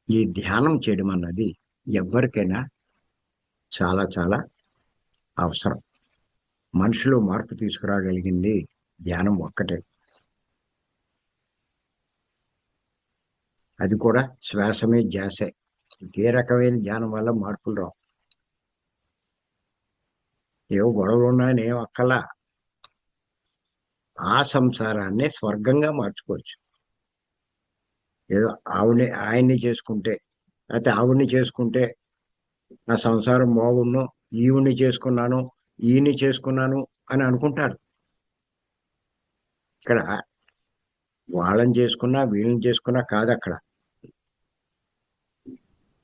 ఈ ధ్యానం చేయడం అన్నది ఎవరికైనా చాలా చాలా అవసరం. మనిషిలో మార్పు తీసుకురాగలిగింది ధ్యానం ఒక్కటే. అది కూడా శ్వాసమే ధ్యాసే. ఏ రకమైన ధ్యానం వల్ల మార్పులు రావు. ఏవో గొడవలు ఉన్నాయని ఏం అక్కలా. ఆ సంసారాన్నే స్వర్గంగా మార్చుకోవచ్చు. ఏదో ఆయన్ని చేసుకుంటే, లేకపోతే ఆవిడ్ని చేసుకుంటే నా సంసారం బాగుండు, ఈవిడ్ని చేసుకున్నాను, ఈయన్ని చేసుకున్నాను అని అనుకుంటారు. ఇక్కడ వాళ్ళని చేసుకున్నా వీళ్ళని చేసుకున్నా కాదు అక్కడ.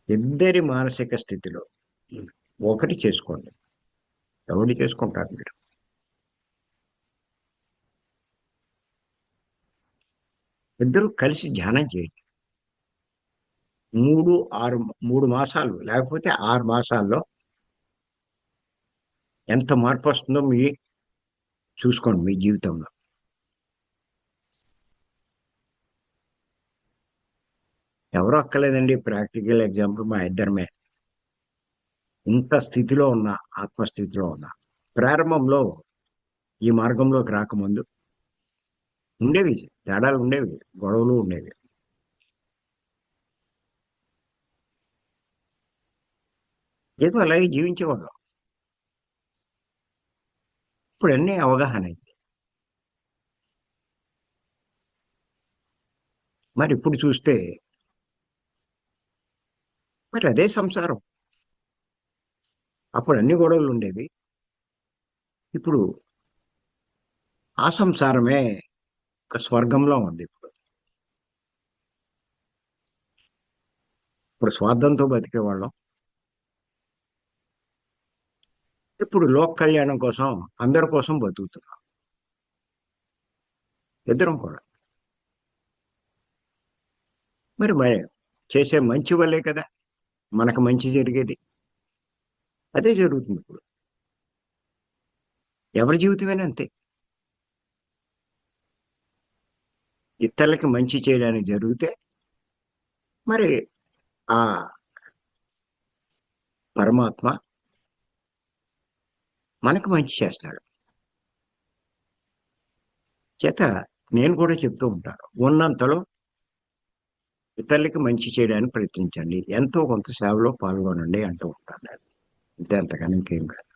ఇద్దరి మానసిక స్థితిలో ఒకటి చేసుకోండి. ఎవరిని చేసుకుంటారు మీరు? ఇద్దరు కలిసి ధ్యానం చేయండి. 3, 6 3 మాసాలు లేకపోతే 6 మాసాల్లో ఎంత మార్పు వస్తుందో చూసుకోండి మీ జీవితంలో. ఎవరో అక్కర్లేదండి, ప్రాక్టికల్ ఎగ్జాంపుల్ మా ఇద్దరమే. ఇంత స్థితిలో ఉన్న, ఆత్మస్థితిలో ఉన్న ప్రారంభంలో ఈ మార్గంలోకి రాకముందు ఉండేవి, తేడాలు ఉండేవి, గొడవలు ఉండేవి. ఏదో అలాగే జీవించేవాళ్ళం. ఇప్పుడు అన్నీ అవగాహన అయింది. మరి ఇప్పుడు చూస్తే మరి అదే సంసారం. అప్పుడు అన్ని గొడవలు ఉండేవి. ఇప్పుడు ఆ సంసారమే ఒక స్వర్గంలో ఉంది. ఇప్పుడు స్వార్థంతో బతికేవాళ్ళం. ఇప్పుడు లోక కళ్యాణం కోసం, అందరి కోసం బతుకుతున్నాం ఇద్దరం కూడా. మరి చేసే మంచి వల్లే కదా మనకు మంచి జరిగేది. అదే జరుగుతుంది ఇప్పుడు. ఎవరి జీవితమైనా అంతే. ఇతరులకి మంచి చేయడానికి జరిగితే మరి ఆ పరమాత్మ మనకు మంచి చేస్తాడు. చేత నేను కూడా చెప్తూ ఉంటాను, ఉన్నంతలో ఇతరులకి మంచి చేయడానికి ప్రయత్నించండి, ఎంతో కొంత సేవలో పాల్గొనండి అంటూ ఉంటాను నేను. అంతే, అంతకన్నా ఇంకేం కాదు.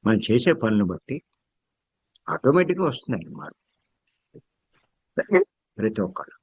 మనం చేసే పనులను బట్టి ఆటోమేటిక్గా వస్తుందండి మార్పు ప్రతి ఒక్కళ్ళు.